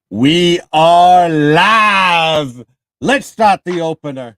We are live. Let's start the opener.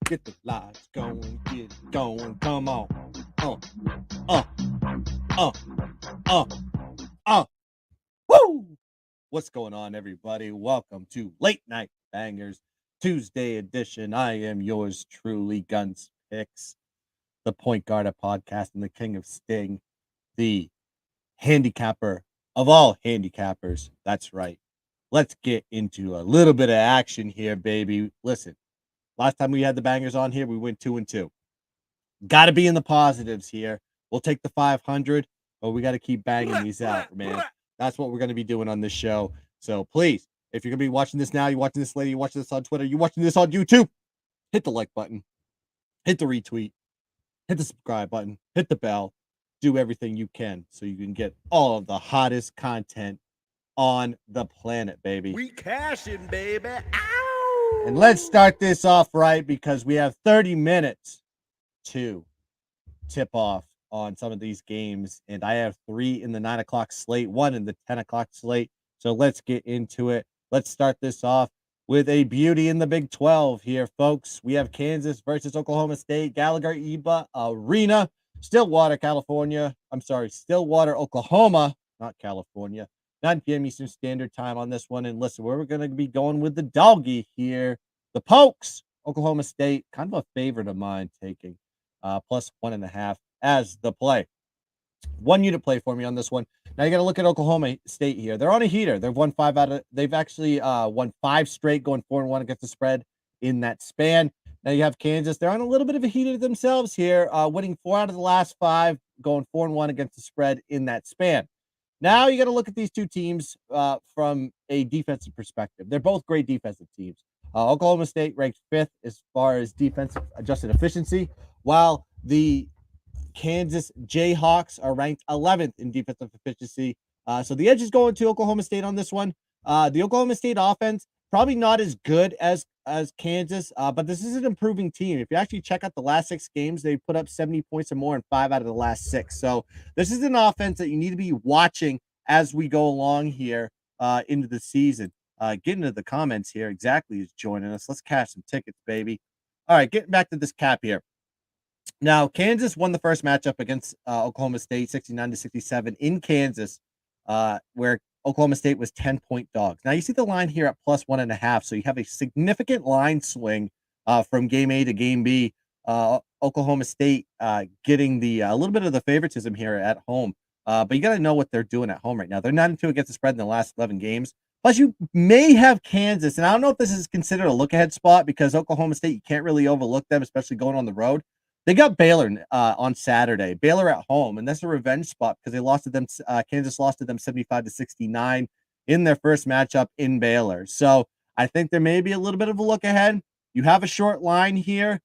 Get the lights going, get it going. Come on. Uh, uh, uh, uh, uh. Woo! What's going on, everybody? Welcome to Late Night Bangers Tuesday edition. I am yours truly, GunzPicks, the point guard of podcast and the king of Sting, the handicapper of all handicappers. That's right. Let's get into a little bit of action here, baby. Listen, last time we had the bangers on here, we went 2-2. Got to be in the positives here. We'll take the 500, but we got to keep banging these out, man. That's what we're going to be doing on this show. So please, if you're going to be watching this now, you're watching this later, you're watching this on Twitter, you're watching this on YouTube, hit the like button, hit the retweet, hit the subscribe button, hit the bell, do everything you can so you can get all of the hottest content on the planet, baby. We cashing, baby. Ow! And let's start this off right because we have 30 minutes to tip off on some of these games. And I have 3 in the 9 o'clock slate, 1 in the 10 o'clock slate. So let's get into it. Let's start this off with a beauty in the Big 12 here, folks. We have Kansas versus Oklahoma State, Gallagher-Iba Arena, Stillwater, Oklahoma, not California. 9 p.m. Eastern Standard Time on this one. And listen, we're going to be going with the doggy here. The Pokes, Oklahoma State, kind of a favorite of mine, taking plus 1.5 as the play. 1 unit play for me on this one. Now you got to look at Oklahoma State here. They're on a heater. They've actually won 5 straight, going 4-1 against the spread in that span. Now you have Kansas. They're on a little bit of a heater themselves here, winning 4 out of the last 5, going 4-1 against the spread in that span. Now you got to look at these two teams from a defensive perspective. They're both great defensive teams. Oklahoma State ranked 5th as far as defensive adjusted efficiency, while the Kansas Jayhawks are ranked 11th in defensive efficiency. So the edge is going to Oklahoma State on this one. The Oklahoma State offense, probably not as good as Kansas, but this is an improving team. If you actually check out the last 6 games, they put up 70 points or more in 5 out of the last 6. So this is an offense that you need to be watching as we go along here into the season. Get into the comments here. Exactly is joining us. Let's cash some tickets, baby. All right, getting back to this cap here. Now, Kansas won the first matchup against Oklahoma State 69-67 in Kansas, where Oklahoma State was 10-point dogs. Now, you see the line here at plus 1.5, so you have a significant line swing from game A to game B. Oklahoma State getting the a little bit of the favoritism here at home, but you got to know what they're doing at home right now. They're 9-2 against the spread in the last 11 games. Plus, you may have Kansas, and I don't know if this is considered a look-ahead spot because Oklahoma State, you can't really overlook them, especially going on the road. They got Baylor on Saturday. Baylor at home, and that's a revenge spot because they lost to them. Kansas lost to them 75-69 in their first matchup in Baylor. So I think there may be a little bit of a look ahead. You have a short line here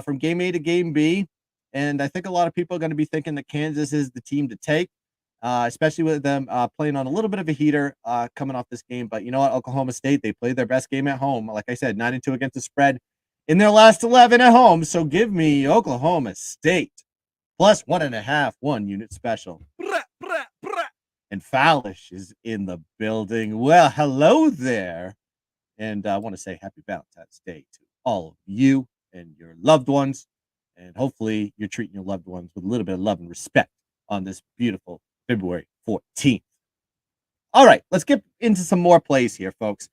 from game A to game B, and I think a lot of people are going to be thinking that Kansas is the team to take, especially with them playing on a little bit of a heater coming off this game. But you know what? Oklahoma State, they played their best game at home. Like I said, 9-2 against the spread in their last 11 at home. So give me Oklahoma State plus 1.5, 1 unit special. And Fallish is in the building. Well, hello there. And I want to say happy Valentine's Day to all of you and your loved ones. And hopefully you're treating your loved ones with a little bit of love and respect on this beautiful February 14th. All right, let's get into some more plays here, folks.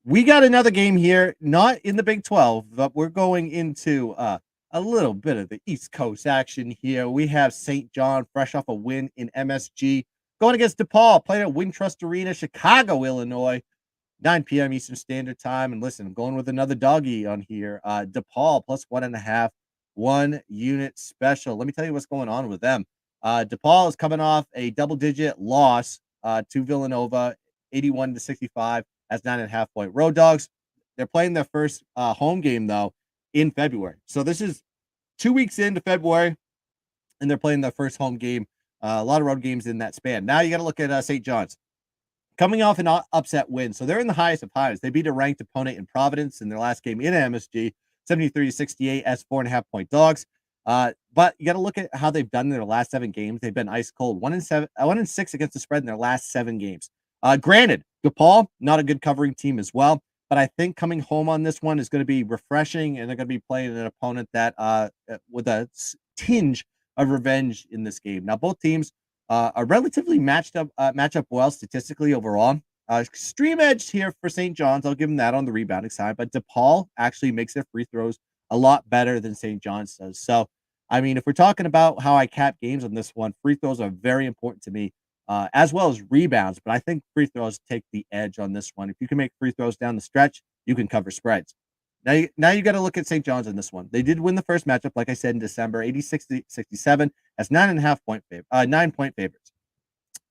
We got another game here, not in the Big 12, but we're going into a little bit of the East Coast action here. We have St. John, fresh off a win in MSG, going against DePaul, playing at Wintrust Arena, Chicago, Illinois, 9 p.m. Eastern Standard Time. And listen, I'm going with another doggy on here. DePaul plus 1.5, 1 unit special. Let me tell you what's going on with them. DePaul is coming off a double-digit loss to Villanova, 81-65. As 9.5-point road dogs. They're playing their first home game, though, in February. So this is 2 weeks into February, and they're playing their first home game. A lot of road games in that span. Now you got to look at St. John's. Coming off an upset win. So they're in the highest of highs. They beat a ranked opponent in Providence in their last game in MSG, 73-68 as 4.5-point dogs. But you got to look at how they've done in their last 7 games. They've been ice cold, 1-6 against the spread in their last 7 games. Granted, DePaul, not a good covering team as well, but I think coming home on this one is going to be refreshing, and they're going to be playing an opponent that with a tinge of revenge in this game. Now, both teams are relatively match up well statistically overall. Extreme edge here for St. John's. I'll give them that on the rebounding side, but DePaul actually makes their free throws a lot better than St. John's does. So, I mean, if we're talking about how I cap games on this one, free throws are very important to me, as well as rebounds. But I think free throws take the edge on this one. If you can make free throws down the stretch, you can cover spreads. Now you got to look at St. John's in this one. They did win the first matchup, like I said, in December, 86-67, as 9.5 point favorites.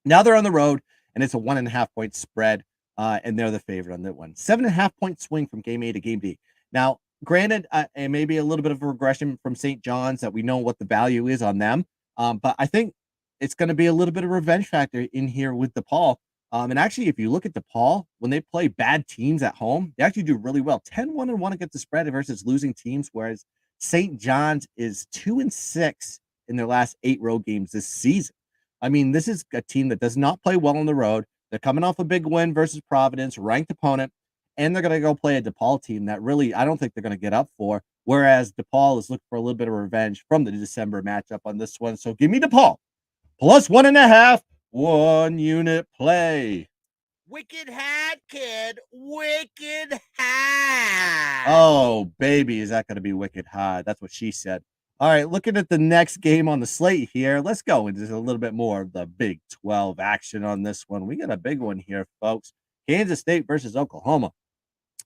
Now they're on the road, and it's a 1.5 point spread, and they're the favorite on that one. 7.5 point swing from game A to game B. Now, granted, and maybe a little bit of a regression from St. John's that we know what the value is on them, but I think it's going to be a little bit of revenge factor in here with DePaul. And actually, if you look at DePaul, when they play bad teams at home, they actually do really well. 10-1-1 against the spread versus losing teams, whereas St. John's is 2-6 in their last 8 road games this season. I mean, this is a team that does not play well on the road. They're coming off a big win versus Providence, ranked opponent, and they're going to go play a DePaul team that really I don't think they're going to get up for, whereas DePaul is looking for a little bit of revenge from the December matchup on this one. So give me DePaul. Plus 1.5, 1 unit play. Wicked hat, kid. Wicked hat. Oh, baby, is that going to be wicked high? That's what she said. All right, looking at the next game on the slate here, let's go into a little bit more of the Big 12 action on this one. We got a big one here, folks. Kansas State versus Oklahoma.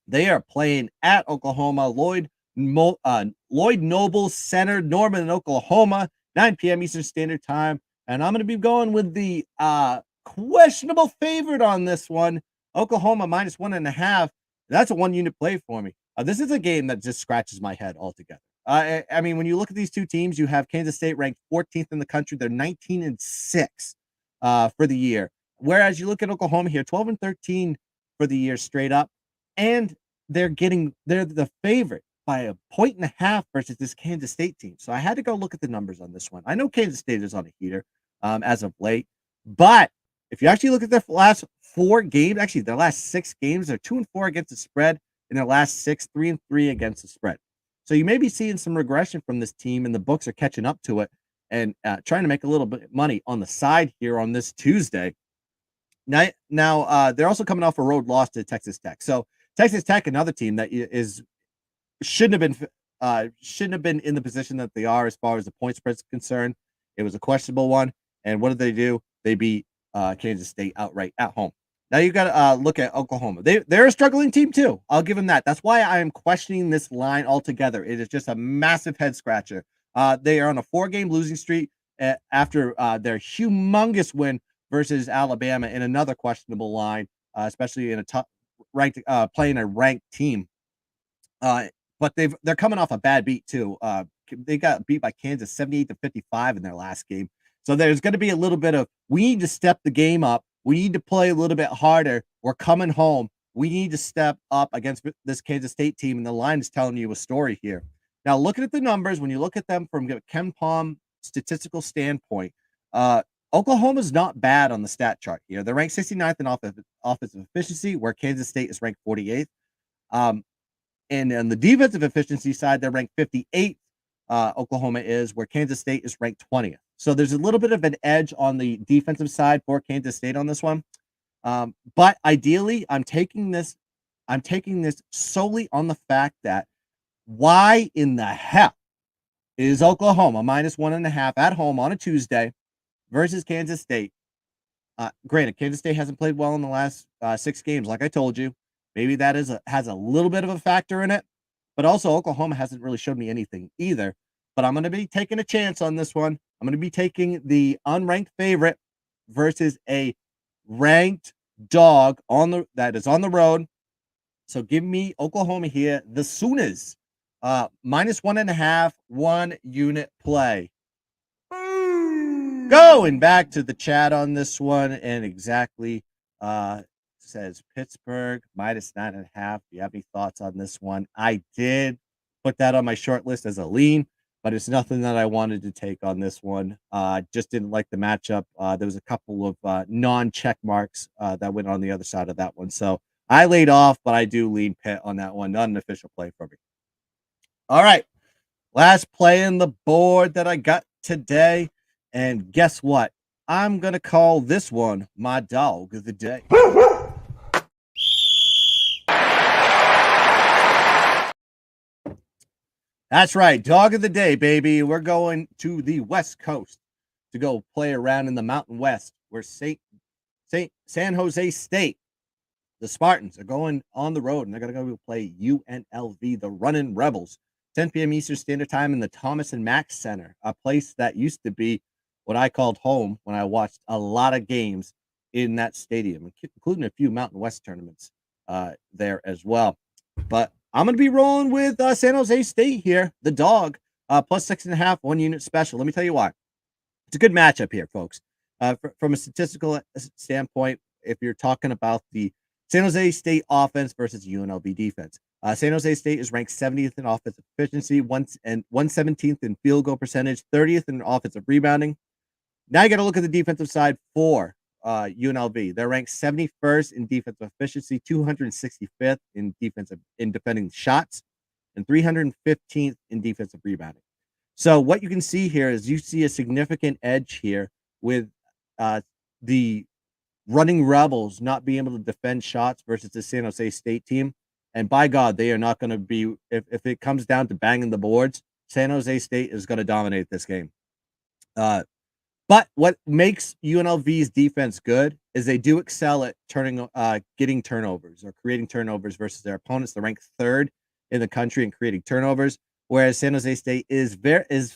They are playing at Oklahoma, Lloyd Noble Center, Norman, Oklahoma, 9 p.m. Eastern Standard Time. And I'm going to be going with the questionable favorite on this one, Oklahoma minus 1.5. That's a 1 unit play for me. This is a game that just scratches my head altogether. I mean, when you look at these two teams, you have Kansas State ranked 14th in the country. They're 19-6 for the year. Whereas you look at Oklahoma here, 12-13 for the year straight up. And they're the favorite by 1.5 versus this Kansas State team. So I had to go look at the numbers on this one. I know Kansas State is on a heater as of late, but if you actually look at their last 4 games, actually their last 6 games, they're 2-4 against the spread. In their last 6, 3-3 against the spread. So you may be seeing some regression from this team, and the books are catching up to it and trying to make a little bit of money on the side here on this Tuesday. Now they're also coming off a road loss to Texas Tech. So Texas Tech, another team that shouldn't have been in the position that they are as far as the point spread is concerned. It was a questionable one, and what did they do? They beat Kansas State outright at home. Now you got to look at Oklahoma. They're a struggling team too. I'll give them that. That's why I am questioning this line altogether. It is just a massive head scratcher. They are on a 4-game losing streak after their humongous win versus Alabama in another questionable line, especially in a tough ranked playing a ranked team. But they're coming off a bad beat too. They got beat by Kansas 78-55 in their last game. So there's going to be a little bit of we need to step the game up. We need to play a little bit harder. We're coming home. We need to step up against this Kansas State team, and the line is telling you a story here. Now, looking at the numbers, when you look at them from a KenPom statistical standpoint, Oklahoma's not bad on the stat chart here. They're ranked 69th in offensive efficiency, where Kansas State is ranked 48th. And on the defensive efficiency side, they're ranked 58th. Oklahoma is, where Kansas State is ranked 20th. So there's a little bit of an edge on the defensive side for Kansas State on this one. But ideally, I'm taking this solely on the fact that why in the hell is Oklahoma minus 1.5 at home on a Tuesday versus Kansas State? Granted, Kansas State hasn't played well in the last 6 games, like I told you. Maybe that has a little bit of a factor in it. But also, Oklahoma hasn't really showed me anything either. But I'm going to be taking a chance on this one. I'm going to be taking the unranked favorite versus a ranked dog that is on the road. So give me Oklahoma here. The Sooners, minus 1.5, 1 unit play. Going back to the chat on this one, and exactly says Pittsburgh minus 9.5. Do you have any thoughts on this one? I did put that on my short list as a lean, but it's nothing that I wanted to take on this one. Just didn't like the matchup. There was a couple of non-check marks that went on the other side of that one. So I laid off, but I do lean Pitt on that one. Not an official play for me. All right. Last play in the board that I got today. And guess what? I'm going to call this one my dog of the day. That's right. Dog of the day, baby. We're going to the West Coast to go play around in the Mountain West where San Jose State, the Spartans, are going on the road and they're going to go play UNLV, the Runnin' Rebels. 10 p.m. Eastern Standard Time in the Thomas and Mack Center, a place that used to be what I called home when I watched a lot of games in that stadium, including a few Mountain West tournaments there as well. But I'm going to be rolling with San Jose State here, the dog, plus 6.5, 1 unit special. Let me tell you why. It's a good matchup here, folks. From a statistical standpoint, if you're talking about the San Jose State offense versus UNLV defense, San Jose State is ranked 70th in offensive efficiency, 117th in field goal percentage, 30th in offensive rebounding. Now you got to look at the defensive side for UNLV. They're ranked 71st in defensive efficiency, 265th in defending shots, and 315th in defensive rebounding. So what you can see here is you see a significant edge here with the Running Rebels not being able to defend shots versus the San Jose State team. And by God, they are not going to be, if it comes down to banging the boards, San Jose State is going to dominate this game. But what makes UNLV's defense good is they do excel at getting turnovers or creating turnovers versus their opponents. They're ranked 3rd in the country in creating turnovers, whereas San Jose State is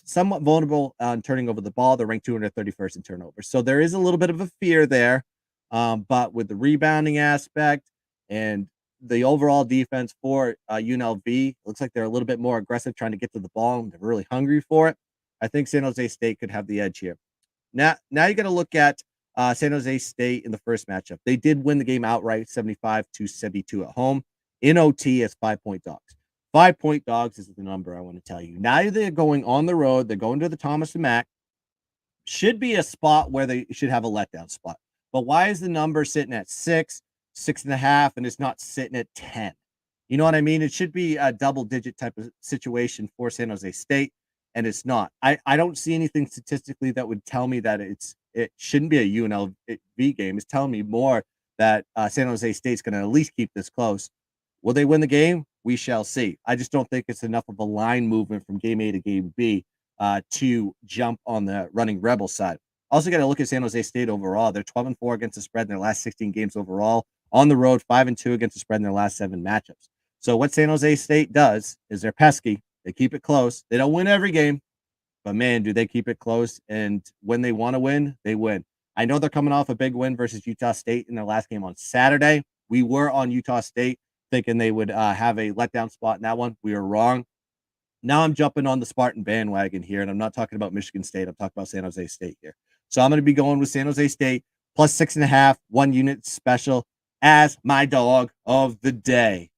somewhat vulnerable on turning over the ball. They're ranked 231st in turnovers. So there is a little bit of a fear there. But with the rebounding aspect and the overall defense for UNLV, looks like they're a little bit more aggressive trying to get to the ball. They're really hungry for it. I think San Jose State could have the edge here. Now you got to look at San Jose State in the first matchup. They did win the game outright, 75-72 at home. In OT as 5-point dogs. 5-point dogs is the number I want to tell you. Now they're going on the road. They're going to the Thomas and Mack. Should be a spot where they should have a letdown spot. But why is the number sitting at 6, 6.5, and it's not sitting at 10? You know what I mean? It should be a double-digit type of situation for San Jose State, and it's not. I don't see anything statistically that would tell me that it shouldn't be a UNLV game. It's telling me more that San Jose State's going to at least keep this close. Will they win the game? We shall see. I just don't think it's enough of a line movement from game A to game B to jump on the Running Rebel side. Also got to look at San Jose State overall. They're 12-4 against the spread in their last 16 games overall. On the road, 5-2 against the spread in their last 7 matchups. So what San Jose State does is they're pesky. They keep it close. They don't win every game, but man, do they keep it close. And when they want to win, they win. I know they're coming off a big win versus Utah State in their last game on Saturday. We were on Utah State thinking they would have a letdown spot in that one. We were wrong. Now I'm jumping on the Spartan bandwagon here, and I'm not talking about Michigan State. I'm talking about San Jose State here. So I'm going to be going with San Jose State plus 6.5, 1 unit special as my dog of the day.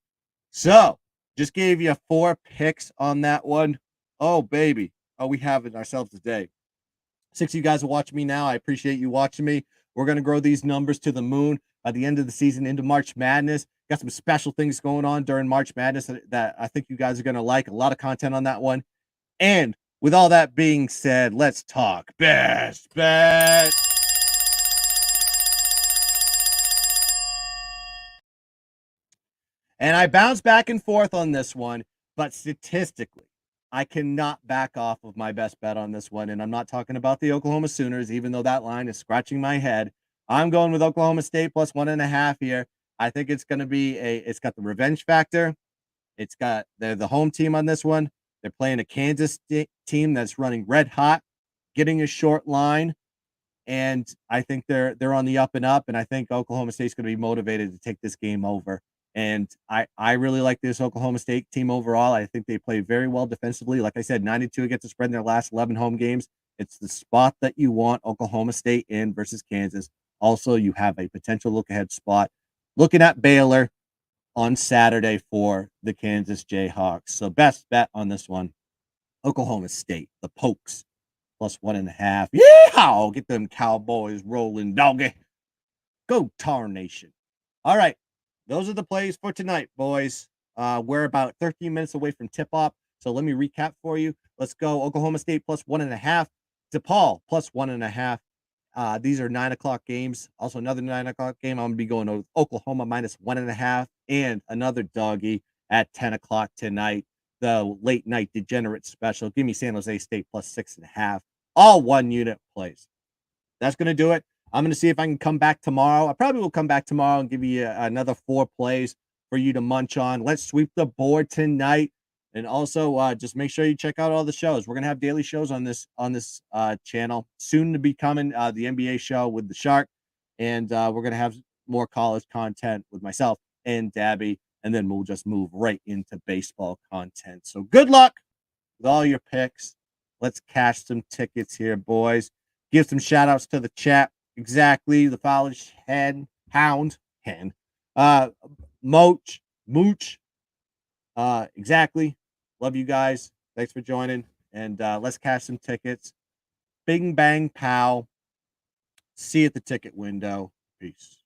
So just gave you 4 picks on that one. Oh, baby. Oh, we have it ourselves today. 6 of you guys are watching me now. I appreciate you watching me. We're going to grow these numbers to the moon by the end of the season into March Madness. Got some special things going on during March Madness that I think you guys are going to like. A lot of content on that one. And with all that being said, let's talk best bet. And I bounce back and forth on this one, but statistically, I cannot back off of my best bet on this one. And I'm not talking about the Oklahoma Sooners, even though that line is scratching my head. I'm going with Oklahoma State plus 1.5 here. I think it's going to be it's got the revenge factor. They're the home team on this one. They're playing a Kansas team that's running red hot, getting a short line. And I think they're on the up and up. And I think Oklahoma State's going to be motivated to take this game over. And I really like this Oklahoma State team overall. I think they play very well defensively. Like I said, 92 against the spread in their last 11 home games. It's the spot that you want Oklahoma State in versus Kansas. Also, you have a potential look-ahead spot looking at Baylor on Saturday for the Kansas Jayhawks. So best bet on this one. Oklahoma State, the Pokes, plus 1.5. Yeah, get them Cowboys rolling, doggy. Go Tar Nation. All right, those are the plays for tonight, boys. We're about 13 minutes away from tip-off, so let me recap for you. Let's go Oklahoma State plus 1.5, DePaul plus 1.5. These are 9 o'clock games. Also, another 9 o'clock game. I'm going to be going to Oklahoma minus 1.5 and another doggy at 10 o'clock tonight. The late night degenerate special. Give me San Jose State plus 6.5. All 1-unit plays. That's going to do it. I'm going to see if I can come back tomorrow. I probably will come back tomorrow and give you another 4 plays for you to munch on. Let's sweep the board tonight. And also, just make sure you check out all the shows. We're gonna have daily shows on this channel. Soon to be coming, the NBA show with the Shark, and we're gonna have more college content with myself and Dabby, and then we'll just move right into baseball content. So good luck with all your picks. Let's cash some tickets here, boys. Give some shout outs to the chat. Exactly, the Fowlish Hen, Hound, Hen, Mooch, exactly. Love you guys. Thanks for joining. And let's cash some tickets. Bing, bang, pow. See you at the ticket window. Peace.